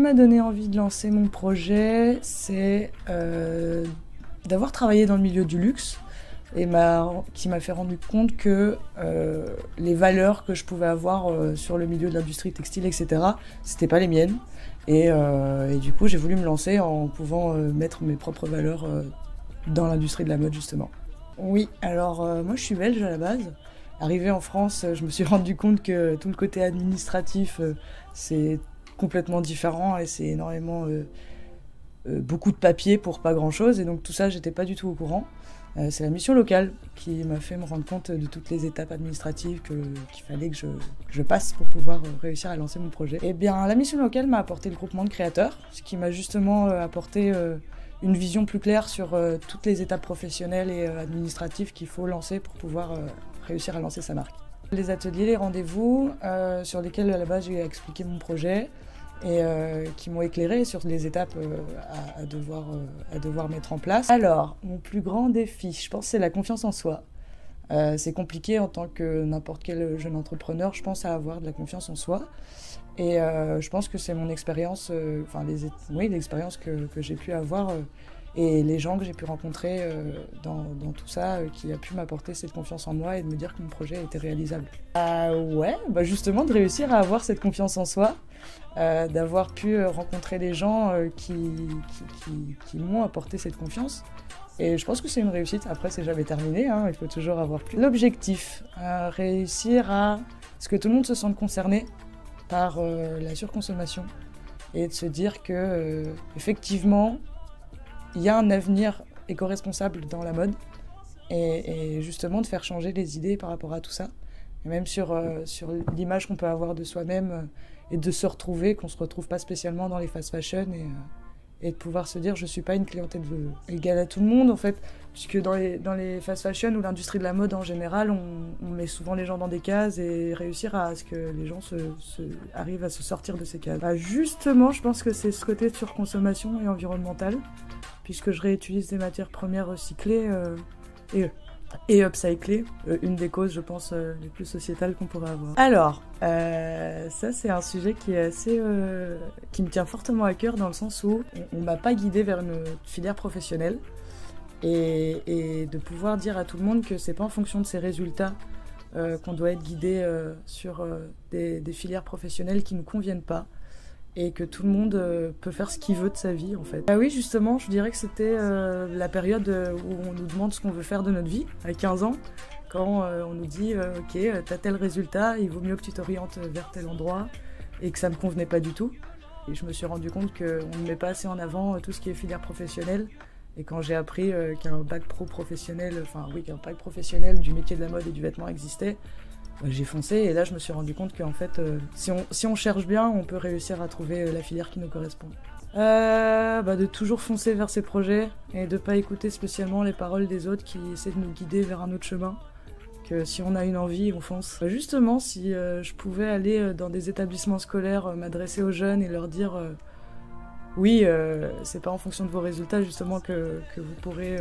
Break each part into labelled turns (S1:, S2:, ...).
S1: m'a donné envie de lancer mon projet, c'est d'avoir travaillé dans le milieu du luxe et qui m'a fait rendre compte que les valeurs que je pouvais avoir sur le milieu de l'industrie textile, etc., c'était pas les miennes. Et du coup, j'ai voulu me lancer en pouvant mettre mes propres valeurs dans l'industrie de la mode, justement. Oui, alors moi je suis belge à la base. Arrivée en France, je me suis rendu compte que tout le côté administratif, c'est complètement différent et c'est énormément beaucoup de papiers pour pas grand-chose. Et donc tout ça, j'étais pas du tout au courant. C'est la mission locale qui m'a fait me rendre compte de toutes les étapes administratives qu'il fallait que je passe pour pouvoir réussir à lancer mon projet. Et bien, la mission locale m'a apporté le groupement de créateurs, ce qui m'a justement apporté une vision plus claire sur toutes les étapes professionnelles et administratives qu'il faut lancer pour pouvoir réussir à lancer sa marque. Les ateliers, les rendez-vous sur lesquels à la base j'ai expliqué mon projet et qui m'ont éclairé sur les étapes à devoir mettre en place. Alors, mon plus grand défi, je pense, c'est la confiance en soi. C'est compliqué en tant que n'importe quel jeune entrepreneur, je pense, à avoir de la confiance en soi. Et je pense que c'est mon expérience, l'expérience que j'ai pu avoir et les gens que j'ai pu rencontrer dans tout ça qui a pu m'apporter cette confiance en moi et de me dire que mon projet était réalisable. Justement de réussir à avoir cette confiance en soi, d'avoir pu rencontrer des gens qui m'ont apporté cette confiance. Et je pense que c'est une réussite. Après, c'est jamais terminé, hein, il faut toujours avoir plus. L'objectif, réussir à ce que tout le monde se sente concerné par la surconsommation et de se dire que effectivement il y a un avenir éco-responsable dans la mode et justement de faire changer les idées par rapport à tout ça et même sur l'image qu'on peut avoir de soi-même et de se retrouver, qu'on se retrouve pas spécialement dans les fast fashion et de pouvoir se dire je suis pas une clientèle égale à tout le monde en fait, puisque dans les fast fashion ou l'industrie de la mode en général on met souvent les gens dans des cases et réussir à ce que les gens arrivent à se sortir de ces cases. Justement je pense que c'est ce côté de surconsommation et environnementale, puisque je réutilise des matières premières recyclées et upcyclées, une des causes je pense les plus sociétales qu'on pourrait avoir. Alors ça c'est un sujet qui est assez qui me tient fortement à cœur dans le sens où on m'a pas guidée vers une filière professionnelle et de pouvoir dire à tout le monde que c'est pas en fonction de ses résultats qu'on doit être guidé sur des filières professionnelles qui nous conviennent pas et que tout le monde peut faire ce qu'il veut de sa vie en fait. Oui justement je dirais que c'était la période où on nous demande ce qu'on veut faire de notre vie à 15 ans, quand on nous dit ok t'as tel résultat, il vaut mieux que tu t'orientes vers tel endroit, et que ça me convenait pas du tout. Et je me suis rendu compte qu'on ne met pas assez en avant tout ce qui est filière professionnelle. Et quand j'ai appris qu'un bac pro professionnel, qu'un bac professionnel du métier de la mode et du vêtement existait, j'ai foncé et là je me suis rendu compte qu'en fait si on cherche bien on peut réussir à trouver la filière qui nous correspond. De toujours foncer vers ses projets et de pas écouter spécialement les paroles des autres qui essaient de nous guider vers un autre chemin, que si on a une envie on fonce. Justement si je pouvais aller dans des établissements scolaires, m'adresser aux jeunes et leur dire oui c'est pas en fonction de vos résultats justement que vous pourrez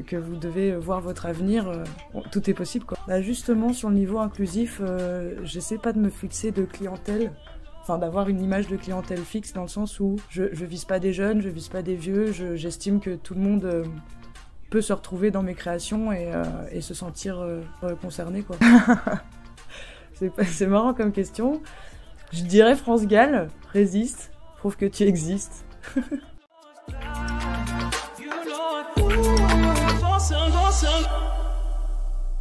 S1: que vous devez voir votre avenir, tout est possible quoi. Justement sur le niveau inclusif, j'essaie pas de me fixer de clientèle, d'avoir une image de clientèle fixe dans le sens où je vise pas des jeunes, je vise pas des vieux, j'estime que tout le monde peut se retrouver dans mes créations et se sentir concerné quoi. C'est marrant comme question. Je dirais France Gall, résiste, prouve que tu existes. Awesome.